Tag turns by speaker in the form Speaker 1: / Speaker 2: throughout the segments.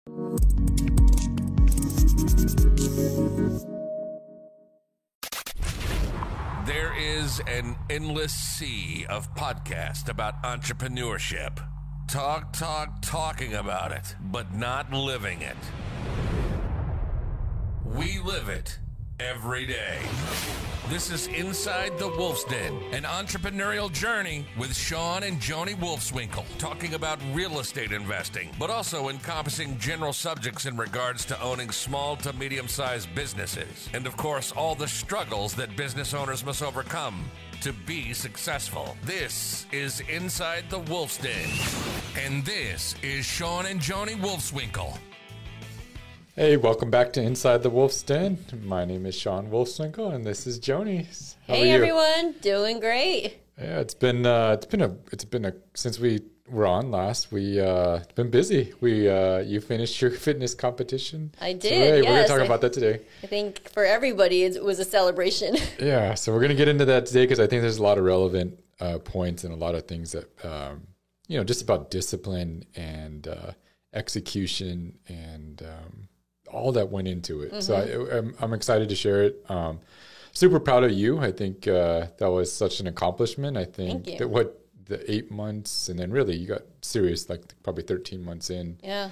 Speaker 1: There is an endless sea of podcasts about entrepreneurship. Talking about it, but not living it. We live it every day. This is Inside the Wolf's Den, an entrepreneurial journey with Sean and Joni Wolfswinkel, talking about real estate investing, but also encompassing general subjects in regards to owning small to medium-sized businesses. And of course, all the struggles that business owners must overcome to be successful. This is Inside the Wolf's Den. And this is Sean and Joni Wolfswinkel.
Speaker 2: Hey, welcome back to Inside the Wolf's Den. My name is Sean Wolfswinkel, and this is Joni.
Speaker 3: Hey everyone, doing great.
Speaker 2: Yeah, it's been since we were on last. It's been busy. You finished your fitness competition.
Speaker 3: I did.
Speaker 2: Today.
Speaker 3: Yes.
Speaker 2: We're gonna talk about that today.
Speaker 3: I think for everybody, it was a celebration.
Speaker 2: Yeah, so we're gonna get into that today because I think there's a lot of relevant points and a lot of things that just about discipline and execution and all that went into it. Mm-hmm. So I'm excited to share it. Super proud of you. I think that was such an accomplishment. I think that the 8 months, and then really you got serious like probably 13 months in.
Speaker 3: Yeah.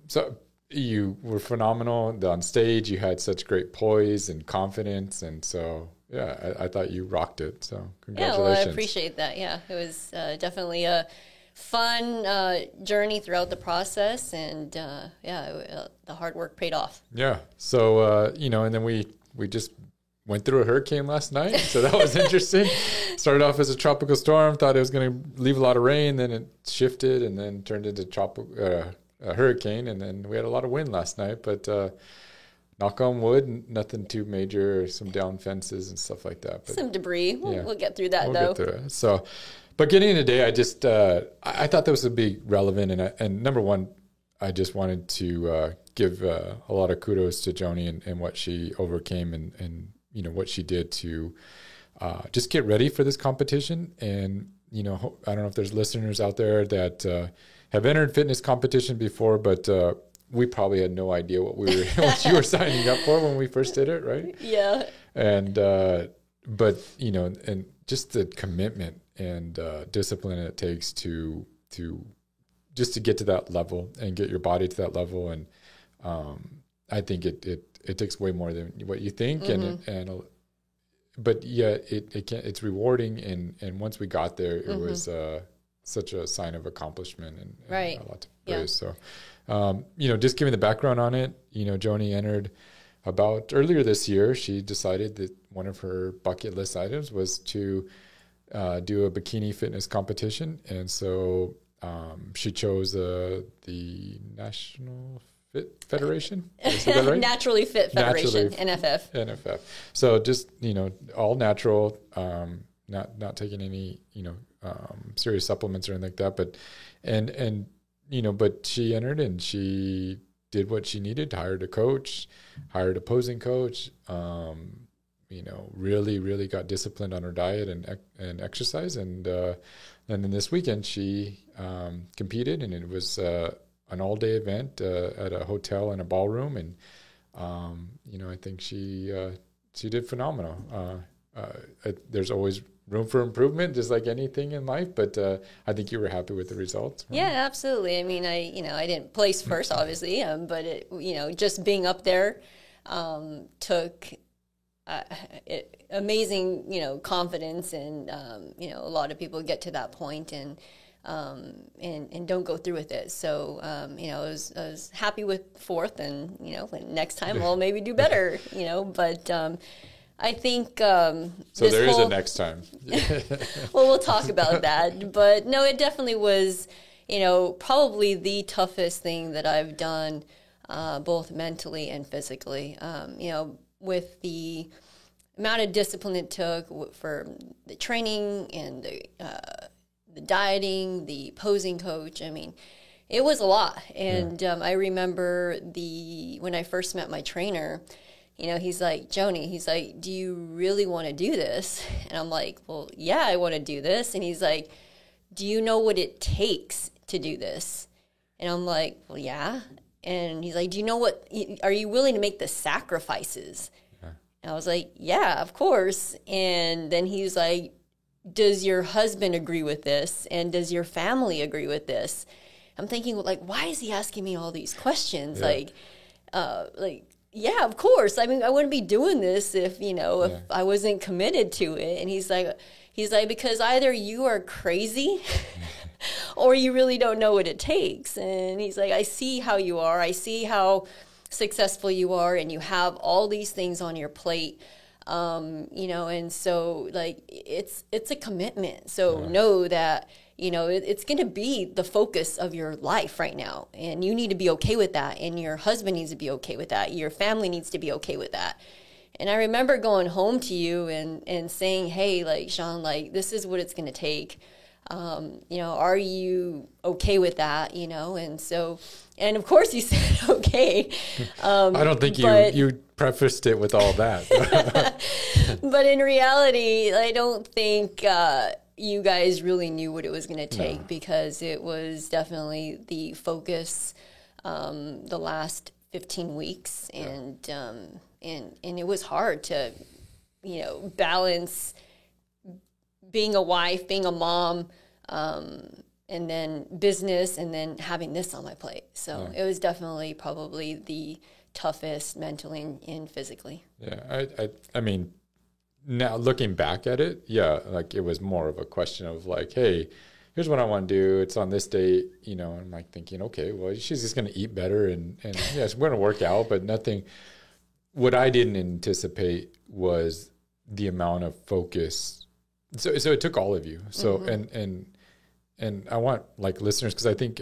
Speaker 2: So you were phenomenal on stage. You had such great poise and confidence. And so, yeah, I thought you rocked it. So congratulations.
Speaker 3: Yeah, well, I appreciate that. Yeah, it was definitely a fun journey throughout the process, and the hard work paid off.
Speaker 2: Yeah. So and then we just went through a hurricane last night, so that was interesting. Started off as a tropical storm, thought it was going to leave a lot of rain, then it shifted and then turned into a hurricane, and then we had a lot of wind last night. But knock on wood, nothing too major. Some down fences and stuff like that. But
Speaker 3: some debris. We'll get through that though.
Speaker 2: Get through it. So. But getting into today, I just I thought this would be relevant, and number one, I just wanted to give a lot of kudos to Joni and what she overcame and what she did to just get ready for this competition. And I don't know if there's listeners out there that have entered fitness competition before, but we probably had no idea what you were signing up for when we first did it, right?
Speaker 3: Yeah.
Speaker 2: And but and just the commitment and discipline it takes to just to get to that level and get your body to that level, and I think it takes way more than what you think, mm-hmm. But yeah, it's rewarding, and once we got there, it mm-hmm. was such a sign of accomplishment and
Speaker 3: right.
Speaker 2: a lot to praise. Yeah. So just giving the background on it, Joni entered about earlier this year. She decided that one of her bucket list items was to do a bikini fitness competition, and so she chose the National Fit Federation. Is that right?
Speaker 3: Naturally Fit Federation, NFF.
Speaker 2: So just all natural, not taking any serious supplements or anything like that. But but she entered and she did what she needed. Hired a coach, hired a posing coach. Really got disciplined on her diet and exercise. And then this weekend she competed, and it was an all-day event at a hotel and a ballroom. And, I think she did phenomenal. There's always room for improvement, just like anything in life. But I think you were happy with the results. Right?
Speaker 3: Yeah, absolutely. I mean, I didn't place first, obviously, but just being up there took amazing, confidence, and a lot of people get to that point and don't go through with it. So I was happy with fourth, and next time I'll maybe do better. But I think
Speaker 2: so. There is a next time.
Speaker 3: Well, we'll talk about that. But no, it definitely was. Probably the toughest thing that I've done, both mentally and physically. With the amount of discipline it took for the training and the dieting, the posing coach. I mean, it was a lot. And I remember when I first met my trainer, he's like, Joni, he's like, do you really want to do this? And I'm like, well, yeah, I want to do this. And he's like, do you know what it takes to do this? And I'm like, well, yeah. And he's like, do you know what, are you willing to make the sacrifices? And I was like, yeah, of course. And then he was like, does your husband agree with this? And does your family agree with this? I'm thinking, like, why is he asking me all these questions? Yeah, of course. I mean, I wouldn't be doing this if I wasn't committed to it. And he's like, because either you are crazy or you really don't know what it takes. And he's like, I see how you are. I see how successful you are, and you have all these things on your plate. And so like it's a commitment. So know that, it's going to be the focus of your life right now, and you need to be okay with that. And your husband needs to be okay with that. Your family needs to be okay with that. And I remember going home to you and saying, hey, like, Sean, like, this is what it's going to take. Are you okay with that? And so, and of course you said, okay.
Speaker 2: I don't think you prefaced it with all that.
Speaker 3: But in reality, I don't think you guys really knew what it was going to take, because it was definitely the focus the last 15 weeks. And it was hard to, balance being a wife, being a mom, and then business, and then having this on my plate. So it was definitely probably the toughest mentally and physically.
Speaker 2: Yeah, I mean, now looking back at it, like it was more of a question of like, hey, here's what I want to do. It's on this date, and I'm like thinking, okay, well, she's just going to eat better and yes, we're going to work out, but nothing. What I didn't anticipate was the amount of focus. So it took all of you. So, and I want like listeners, because I think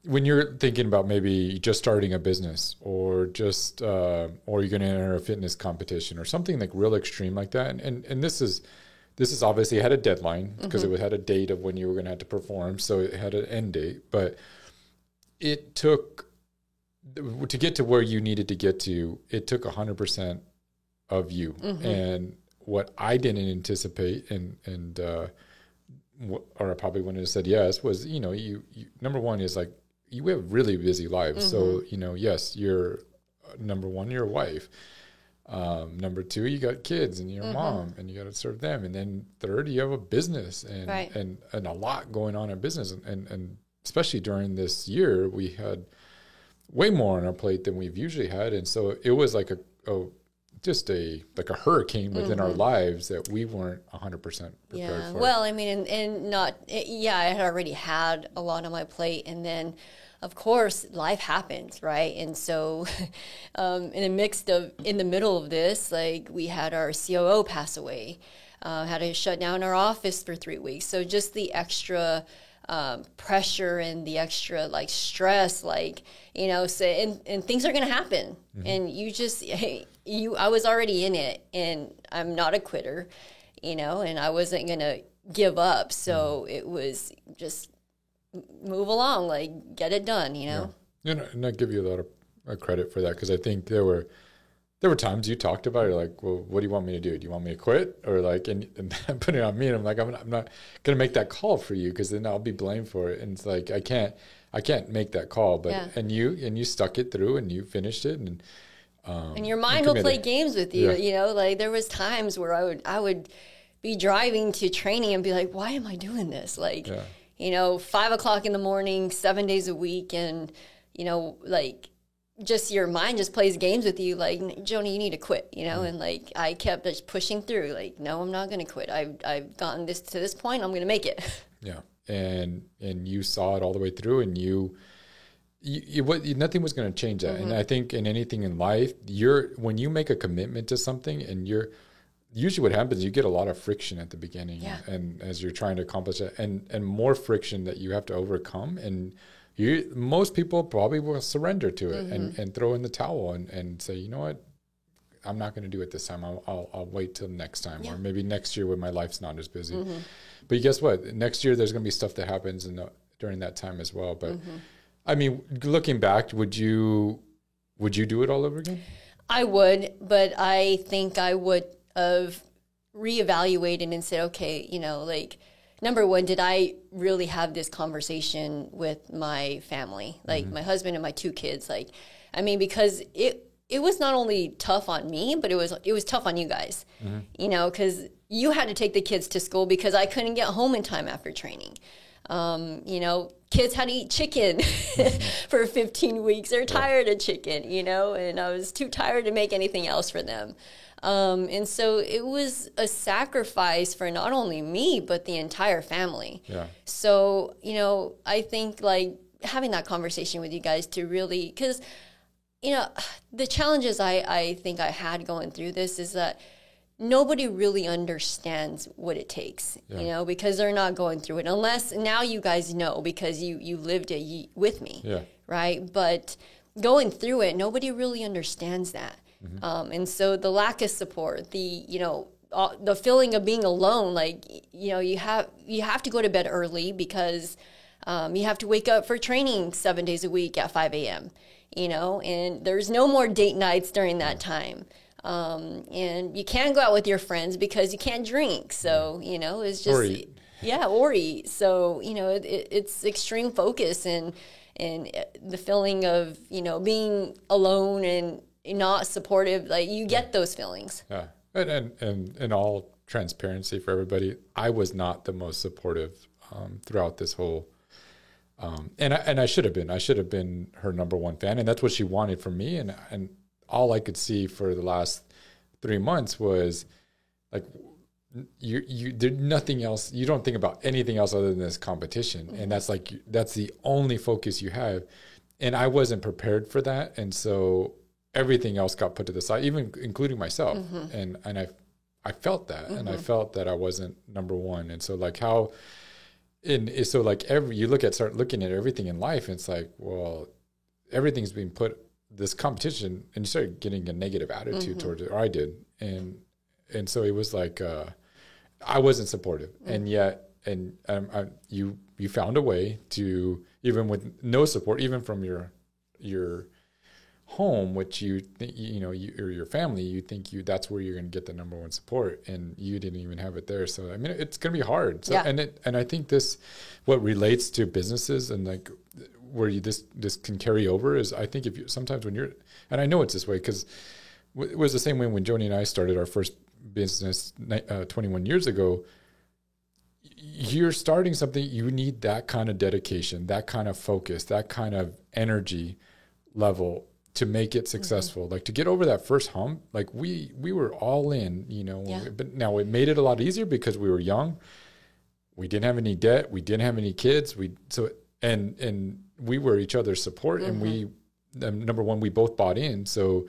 Speaker 2: when you're thinking about maybe just starting a business or just, or you're going to enter a fitness competition or something like real extreme like that. And this is obviously had a deadline, because it had a date of when you were going to have to perform. So it had an end date, but it took, to get to where you needed to get to, it took 100% of you. And what I didn't anticipate, or I probably wouldn't have said yes, was, you number one is like, you have really busy lives. So, yes, you're number one, you're a wife. Number two, you got kids and you're a mom, and you got to serve them. And then third, you have a business and a lot going on in business. And especially during this year, we had way more on our plate than we've usually had. And so it was like a hurricane within our lives that we weren't 100% prepared for.
Speaker 3: Well, I mean, I had already had a lot on my plate, and then of course life happens, right? And so in the middle of this, like, we had our COO pass away, had to shut down our office for 3 weeks. So just the extra pressure and the extra like stress, like, so, and things are going to happen, and you just, I was already in it, and I'm not a quitter, and I wasn't going to give up. So it was just move along, like, get it done,
Speaker 2: Yeah. And I give you a lot of credit for that, because I think there were times you talked about it, you're like, well, what do you want me to do? Do you want me to quit? Or like, and put it on me, and I'm like, I'm not going to make that call for you, because then I'll be blamed for it. And it's like, I can't make that call, but, and you stuck it through, and you finished it, and
Speaker 3: your mind will play games with you. Like, there was times where I would be driving to training and be like, why am I doing this? Like, 5 o'clock in the morning, 7 days a week. And, like, just your mind just plays games with you. Like, Joni, you need to quit, and like, I kept just pushing through, like, no, I'm not going to quit. I've gotten to this point. I'm going to make it.
Speaker 2: Yeah. And you saw it all the way through, and nothing was going to change that. And I think in anything in life, when you make a commitment to something, and usually what happens, you get a lot of friction at the beginning, and as you're trying to accomplish it, and more friction that you have to overcome. And most people probably will surrender to it and throw in the towel and say, you know what, I'm not going to do it this time. I'll wait till next time, or maybe next year when my life's not as busy. But guess what? Next year there's going to be stuff that happens during that time as well. But I mean, looking back, would you do it all over again?
Speaker 3: I would, but I think I would have reevaluated and said, okay, like, number one, did I really have this conversation with my family, like my husband and my 2 kids? Like, I mean, because it was not only tough on me, but it was tough on you guys, you know, because you had to take the kids to school because I couldn't get home in time after training. You know, kids had to eat chicken for 15 weeks. They're tired of chicken, you know, and I was too tired to make anything else for them. And so it was a sacrifice for not only me, but the entire family. Yeah. So, you know, I think like having that conversation with you guys to really, because, you know, the challenges I think I had going through this is that nobody really understands what it takes, you know, because they're not going through it. Unless now you guys know because you lived it with me, right? But going through it, nobody really understands that. And so the lack of support, you know, the feeling of being alone, like, you know, you have to go to bed early because you have to wake up for training 7 days a week at 5 a.m., you know, and there's no more date nights during that time. And you can't go out with your friends because you can't drink. So, you know, it's just, or eat. So, you know, it's extreme focus and the feeling of, you know, being alone and not supportive, like you get those feelings. Yeah.
Speaker 2: And in all transparency for everybody, I was not the most supportive, throughout this whole, and I should have been. I should have been her number one fan, and that's what she wanted from me. And all I could see for the last 3 months was like, there's nothing else. You don't think about anything else other than this competition, and that's the only focus you have. And I wasn't prepared for that, and so everything else got put to the side, even including myself. And I felt that, and I felt that I wasn't number one. And so like how. So like start looking at everything in life, and it's like, well, everything's being put this competition, and you start getting a negative attitude towards it, or I did, and so it was like I wasn't supportive, and yet you found a way to, even with no support, even from your home, which you know or your family, you think that's where you're going to get the number one support, and you didn't even have it there. So I mean, it's going to be hard. So and I think what relates to businesses and like where this can carry over is, I think sometimes when you're, and I know it's this way because it was the same way when Joni and I started our first business 21 years ago. You're starting something, you need that kind of dedication, that kind of focus, that kind of energy level to make it successful, like to get over that first hump. Like we were all in, you know, but now it made it a lot easier because we were young. We didn't have any debt. We didn't have any kids. And we were each other's support. And number one, we both bought in. So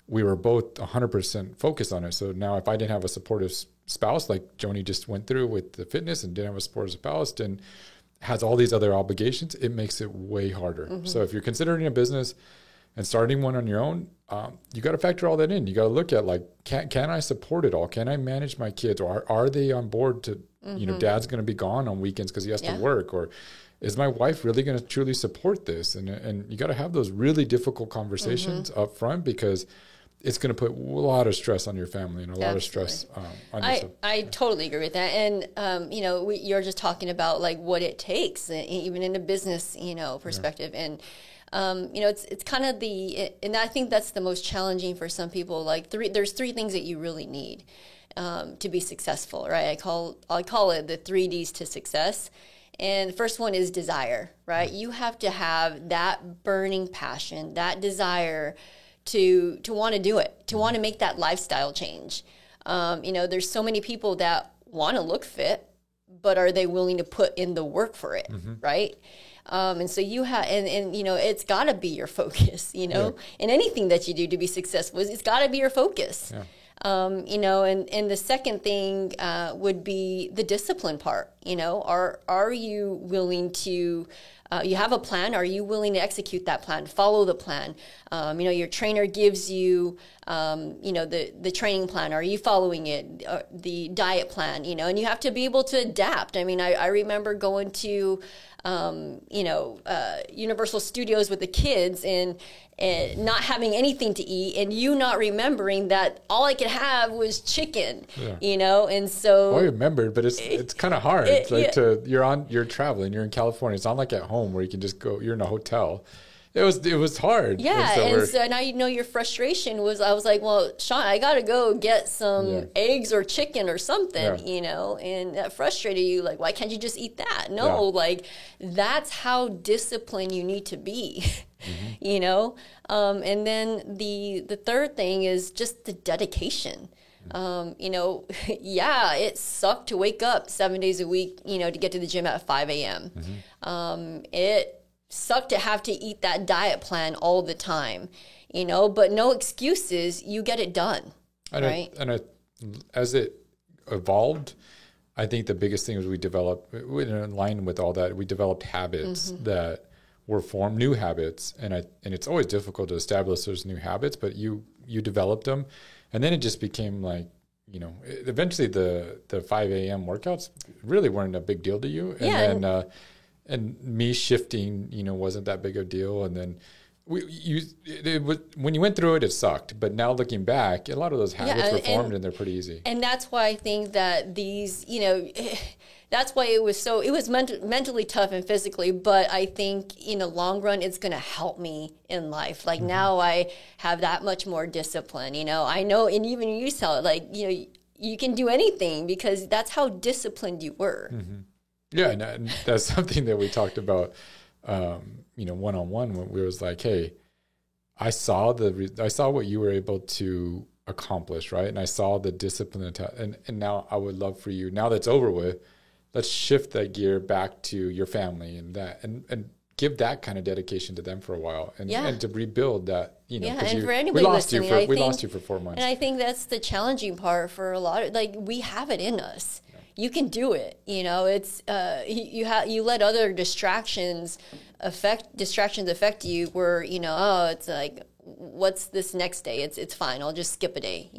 Speaker 2: we were both 100% focused on it. So now if I didn't have a supportive spouse, like Joni just went through with the fitness and didn't have a supportive spouse and has all these other obligations, it makes it way harder. So if you're considering a business and starting one on your own, you got to factor all that in. You got to look at like, can I support it all? Can I manage my kids? Or are they on board to, you know, dad's going to be gone on weekends because he has to work? Or is my wife really going to truly support this? And you got to have those really difficult conversations up front, because it's going to put a lot of stress on your family and a lot of stress on yourself.
Speaker 3: I totally agree with that. And, you know, you're just talking about like what it takes, even in a business, you know, perspective. And, you know, it's kind of and I think that's the most challenging for some people. Like there's 3 things that you really need to be successful, right? I call it the 3 Ds to success. And the first one is desire, right? You have to have that burning passion, that desire to want to do it, to want to make that lifestyle change. You know, there's so many people that want to look fit, but are they willing to put in the work for it, right? And so you have, and you know, it's got to be your focus, you know, in anything that you do to be successful, it's got to be your focus. You know, and the second thing would be the discipline part. You know, are you willing to, you have a plan, are you willing to execute that plan, follow the plan? You know, your trainer gives you, you know, the training plan, are you following it, the diet plan, you know, and you have to be able to adapt. I mean, I remember going to Universal Studios with the kids and not having anything to eat, and you not remembering that all I could have was chicken, and so.
Speaker 2: Well, I remembered, but it's kind of hard. You're traveling, you're in California. It's not like at home where you can just go. You're in a hotel. It was hard.
Speaker 3: Yeah, and so now your frustration was. I was like, well, Sean, I got to go get some eggs or chicken or something, and that frustrated you. Like, why can't you just eat that? No, like that's how disciplined you need to be, And then the third thing is just the dedication. It sucked to wake up 7 days a week, to get to the gym at 5 a.m. It sucked to have to eat that diet plan all the time, but no excuses. You get it done, right?
Speaker 2: As it evolved, I think the biggest thing was we developed, in line with all that, we developed habits that were formed, new habits, and it's always difficult to establish those new habits, but you developed them, and then it just became like, eventually the 5 a.m. workouts really weren't a big deal to you, and then. And me shifting, wasn't that big of a deal. And then when you went through it, it sucked. But now looking back, a lot of those habits were formed and they're pretty easy.
Speaker 3: And that's why I think that these, that's why it was mentally tough and physically. But I think in the long run, it's going to help me in life. Like now I have that much more discipline, I know. And even you saw it, like, you can do anything because that's how disciplined you were.
Speaker 2: Mm-hmm. Yeah, and that's something that we talked about, one-on-one when we was like, hey, I saw what you were able to accomplish, right? And I saw the discipline, and now I would love for you, now that's over with, let's shift that gear back to your family and give that kind of dedication to them for a while and to rebuild that,
Speaker 3: and for anybody listening,
Speaker 2: we lost you for 4 months.
Speaker 3: And I think that's the challenging part for a lot of, like, we have it in us. You can do it. It's you let other distractions affect you. Where it's like, what's this next day? It's fine. I'll just skip a day.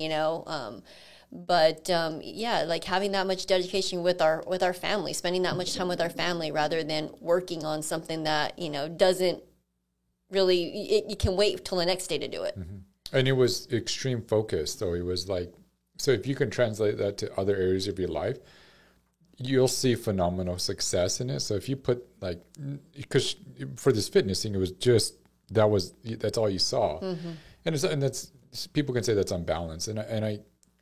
Speaker 3: Like having that much dedication with our family, spending that much time with our family, rather than working on something that doesn't really. You can wait till the next day to do it.
Speaker 2: Mm-hmm. And it was extreme focus, though. It was like, so if you can translate that to other areas of your life, you'll see phenomenal success in it. So if you put because for this fitness thing, it was just, that's all you saw. Mm-hmm. And that's, people can say that's unbalanced. And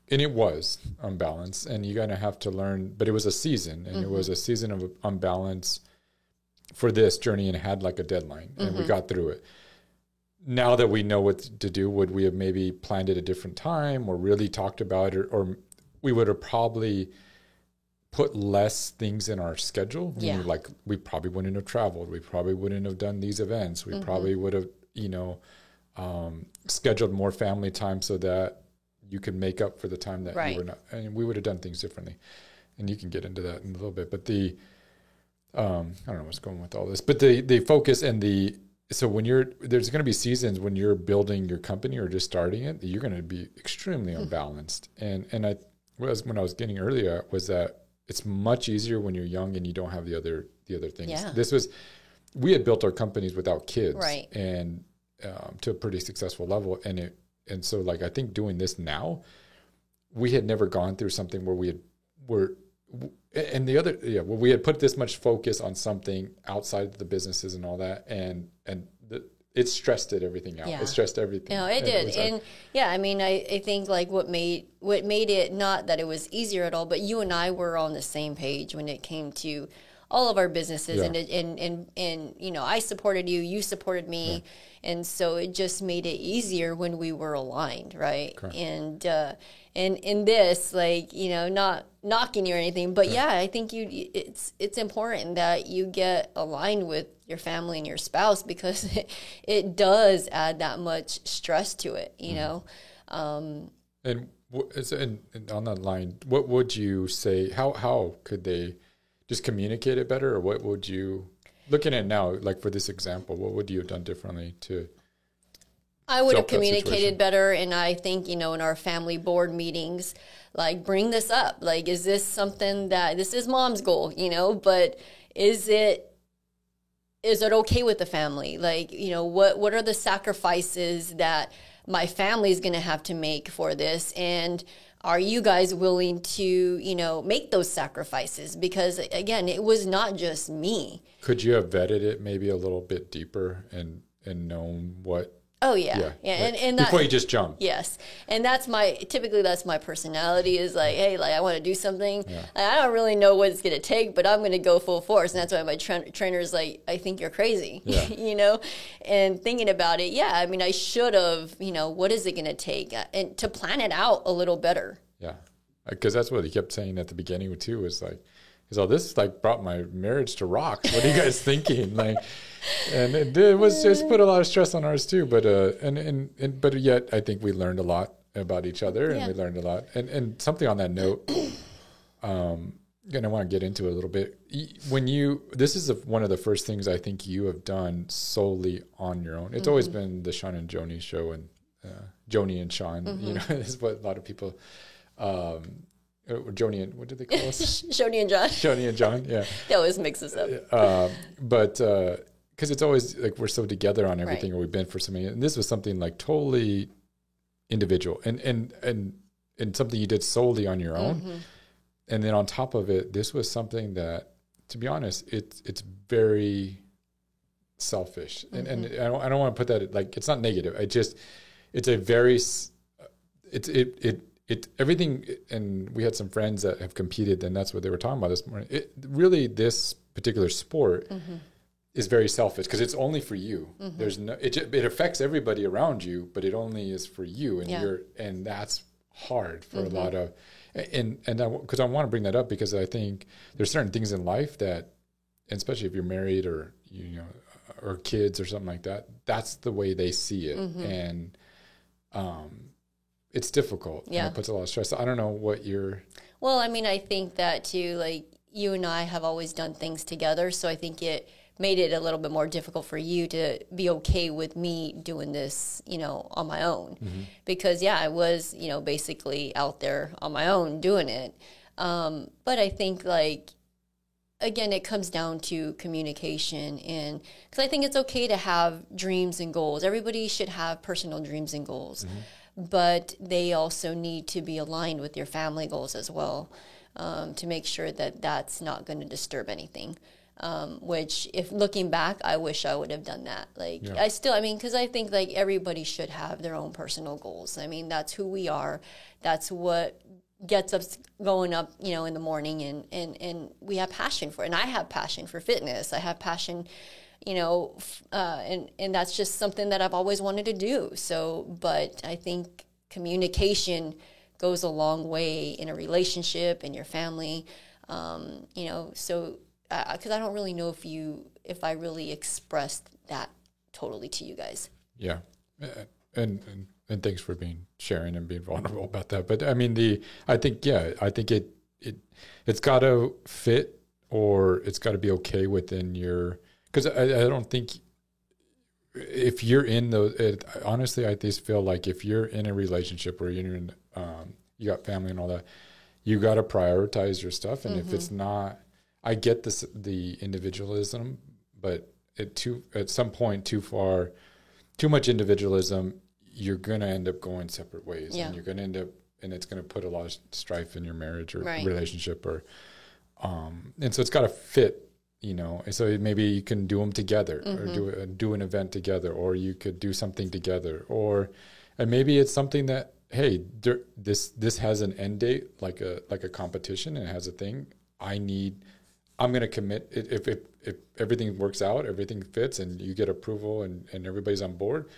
Speaker 2: it was unbalanced, and you're going to have to learn, but it was a season, and it was a season of unbalance for this journey, and it had like a deadline, and we got through it. Now that we know what to do, would we have maybe planned it a different time or really talked about it, or we would have probably put less things in our schedule.
Speaker 3: Yeah.
Speaker 2: Like we probably wouldn't have traveled. We probably wouldn't have done these events. We probably would have, scheduled more family time so that you could make up for the time that you were not, and we would have done things differently. And you can get into that in a little bit, but I don't know what's going with all this, but the focus and so when there's going to be seasons when you're building your company or just starting it, you're going to be extremely unbalanced. And when I was getting earlier was that it's much easier when you're young and you don't have the other things. Yeah. We had built our companies without kids,
Speaker 3: right,
Speaker 2: and to a pretty successful level. And so like, I think doing this now, we had never gone through something where we had put this much focus on something outside of the businesses and all that. It stressed everything out. Yeah. It stressed everything.
Speaker 3: No, it did. I think like what made it, not that it was easier at all, but you and I were on the same page when it came to all of our businesses, and I supported you, you supported me, and so it just made it easier when we were aligned, right? Correct. And in this, not knocking you or anything, but I think it's important that you get aligned with your family and your spouse, because it does add that much stress to it, know.
Speaker 2: And on that line, what would you say? How could they just communicate it better, or what would you, looking at now, like for this example, what would you have done differently to?
Speaker 3: I would have communicated better, and I think, in our family board meetings, bring this up. Is this something that, this is mom's goal, but is it is it okay with the family? Like, what are the sacrifices that my family is going to have to make for this? And are you guys willing to, make those sacrifices? Because again, it was not just me.
Speaker 2: Could you have vetted it maybe a little bit deeper and known what?
Speaker 3: Oh yeah. And
Speaker 2: before you just jump.
Speaker 3: Yes, and typically that's my personality is like, hey, like I want to do something. Yeah. I don't really know what it's going to take, but I'm going to go full force, and that's why my trainer's like, I think you're crazy,
Speaker 2: yeah.
Speaker 3: And thinking about it, yeah, I mean, I should have, what is it going to take, and to plan it out a little better.
Speaker 2: Yeah, because that's what he kept saying at the beginning too. Was like, this like brought my marriage to rocks. What are you guys thinking? Like. And it was just put a lot of stress on ours too, but but yet I think we learned a lot about each other, and we learned a lot. And something on that note, and I want to get into it a little bit. This is one of the first things I think you have done solely on your own. It's always been the Sean and Joni show, and Joni and Sean. Is what a lot of people. Joni and what do they call us?
Speaker 3: Joni and John.
Speaker 2: Joni and John. Yeah.
Speaker 3: They always mix us up.
Speaker 2: But. Because it's always like we're so together on everything, right. Or we've been for so many. And this was something like totally individual, and something you did solely on your own. Mm-hmm. And then on top of it, this was something that, to be honest, it's very selfish. Mm-hmm. And I don't want to put that like it's not negative. It's a very everything. And we had some friends that have competed, and that's what they were talking about this morning. Really, this particular sport. Mm-hmm. Is very selfish because it's only for you. Mm-hmm. There's no, it affects everybody around you, but it only is for you, and and that's hard for a lot of, and because I want to bring that up because I think there's certain things in life that, and especially if you're married or or kids or something like that, that's the way they see it, and it's difficult. Yeah, and it puts a lot of stress. I don't know what you're.
Speaker 3: Well, I mean, I think that too. Like you and I have always done things together, so I think it made it a little bit more difficult for you to be okay with me doing this, on my own. Mm-hmm. Because, I was, basically out there on my own doing it. But I think, like, again, it comes down to communication. And because I think it's okay to have dreams and goals. Everybody should have personal dreams and goals. Mm-hmm. But they also need to be aligned with your family goals as well, to make sure that that's not going to disturb anything. Which, if looking back, I wish I would have done that. Like, because I think like everybody should have their own personal goals. I mean, that's who we are. That's what gets us going up, in the morning, and we have passion for it. And I have passion for fitness. I have passion, and that's just something that I've always wanted to do. So, but I think communication goes a long way in a relationship, in your family, so. Because I don't really know if I really expressed that totally to you guys.
Speaker 2: Yeah, and thanks for sharing and being vulnerable about that. But I mean, I think it's got to fit, or it's got to be okay within your. Because I don't think if you're in honestly, I just feel like if you're in a relationship where you're in, you got family and all that, you got to prioritize your stuff, and if it's not. I get the individualism, but at some point too much individualism, you're going to end up going separate ways, and you're going to end up, and it's going to put a lot of strife in your marriage or relationship, or and so it's got to fit, And so maybe you can do them together, or do an event together, or you could do something together, and maybe it's something that hey, this has an end date, like a competition, and it has a thing. I'm going to commit if everything works out, everything fits, and you get approval and everybody's on board.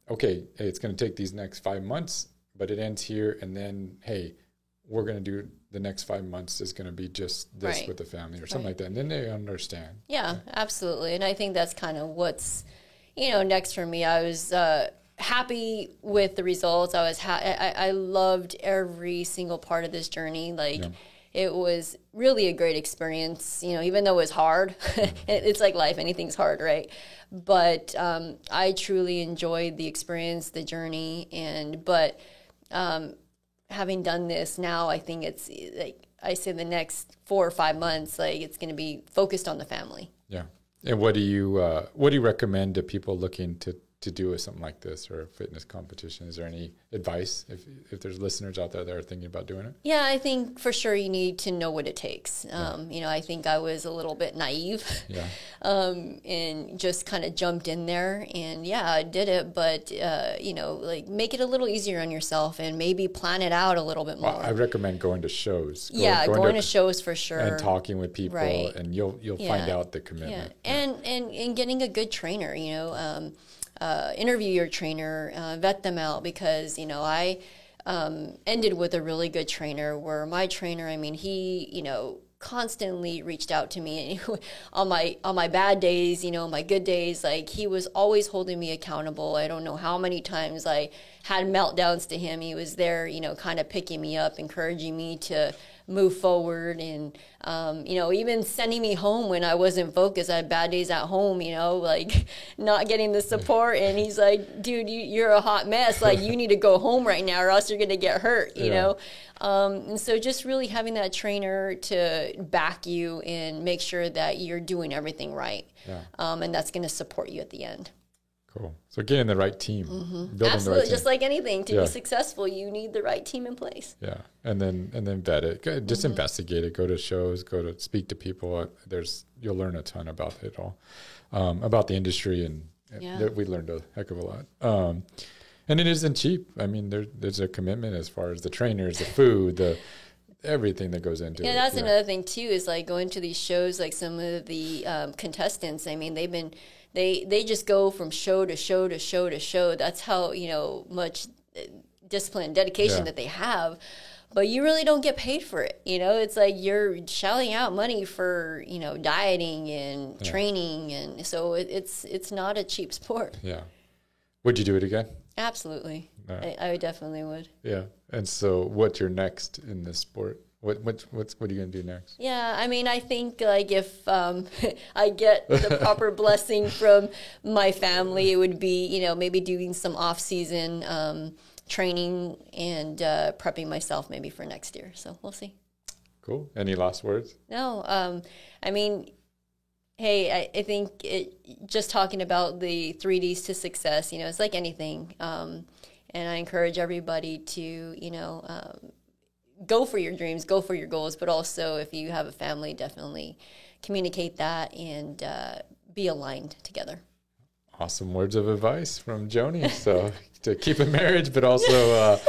Speaker 2: Okay, hey, it's going to take these next 5 months, but it ends here. And then, hey, we're going to do the next 5 months is going to be just this with the family or something like that. And then they understand.
Speaker 3: Yeah, absolutely. And I think that's kind of what's, next for me. I was happy with the results. I loved every single part of this journey. It was really a great experience, even though it was hard. It's like life, anything's hard, right? But I truly enjoyed the experience, the journey, but having done this now, I think it's like I say the next 4 or 5 months, like it's going to be focused on the family.
Speaker 2: Yeah. And what do you recommend to people looking to do something like this or a fitness competition? Is there any advice if there's listeners out there that are thinking about doing it?
Speaker 3: Yeah, I think for sure you need to know what it takes. I think I was a little bit naive and just kind of jumped in there and I did it. But, make it a little easier on yourself and maybe plan it out a little bit more.
Speaker 2: Well, I recommend going to shows.
Speaker 3: Going to shows for sure.
Speaker 2: And talking with people and you'll find out the commitment.
Speaker 3: Yeah. And getting a good trainer, interview your trainer, vet them out because, I ended with a really good trainer where my trainer, he, constantly reached out to me on my bad days, my good days, like he was always holding me accountable. I don't know how many times I had meltdowns to him. He was there, kind of picking me up, encouraging me to move forward and, even sending me home when I wasn't focused. I had bad days at home, like not getting the support. And he's like, dude, you're a hot mess. Like you need to go home right now or else you're going to get hurt, you know? And so just really having that trainer to back you and make sure that you're doing everything right. Yeah. And that's going to support you at the end.
Speaker 2: Cool. So getting the right team.
Speaker 3: Mm-hmm. Absolutely. Right just like anything, to be successful, you need the right team in place.
Speaker 2: Yeah. And then vet it. Just investigate it. Go to shows. Go to speak to people. You'll learn a ton about it all, about the industry, and we learned a heck of a lot. And it isn't cheap. There's a commitment as far as the trainers, the food, everything that goes into it.
Speaker 3: Yeah, that's another thing too. Is like going to these shows. Like some of the contestants. They just go from show to show to show to show. That's how, much discipline and dedication that they have. But you really don't get paid for it. It's like you're shelling out money for, dieting and training. And so it's not a cheap sport.
Speaker 2: Yeah. Would you do it again?
Speaker 3: Absolutely. I definitely would.
Speaker 2: Yeah. And so what's your next in this sport? What are you going to do next?
Speaker 3: Yeah, I think like if I get the proper blessing from my family, it would be, maybe doing some off-season training and prepping myself maybe for next year. So we'll see. Cool.
Speaker 2: Any last words?
Speaker 3: No. Hey, I think just talking about the 3 Ds to success, it's like anything. And I encourage everybody to, go for your dreams, go for your goals, but also if you have a family, definitely communicate that and be aligned together.
Speaker 2: Awesome words of advice from Joni. So to keep a marriage, but also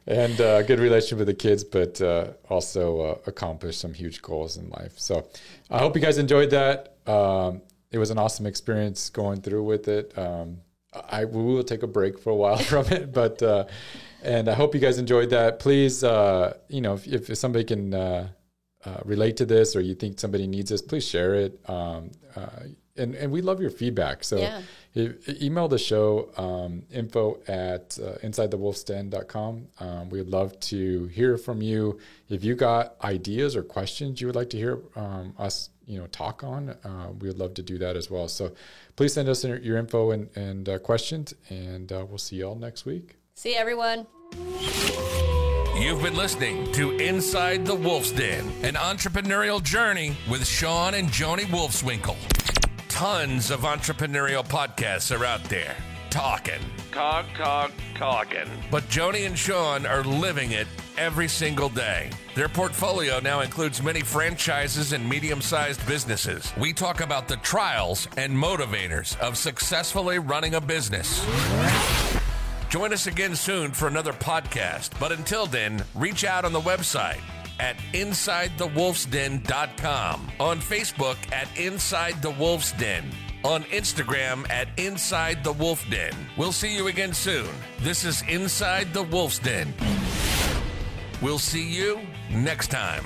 Speaker 2: and a good relationship with the kids, but also accomplish some huge goals in life. So I hope you guys enjoyed that. It was an awesome experience going through with it. We will take a break for a while from it, but and I hope you guys enjoyed that. Please, if somebody can relate to this or you think somebody needs this, please share it. And we love your feedback. So email the show, info@insidethewolfsden.com. We'd love to hear from you. If you got ideas or questions you would like to hear us, talk on, we would love to do that as well. So please send us your info and questions, and we'll see you all next week.
Speaker 3: See you, everyone.
Speaker 1: You've been listening to Inside the Wolf's Den, an entrepreneurial journey with Sean and Joni Wolfswinkel. Tons of entrepreneurial podcasts are out there. Talking. But Joni and Sean are living it every single day. Their portfolio now includes many franchises and medium-sized businesses. We talk about the trials and motivators of successfully running a business. Join us again soon for another podcast. But until then, reach out on the website at InsideTheWolfsDen.com, on Facebook at Inside the Wolf's Den, on Instagram at Inside the Wolf Den. We'll see you again soon. This is Inside the Wolf's Den. We'll see you next time.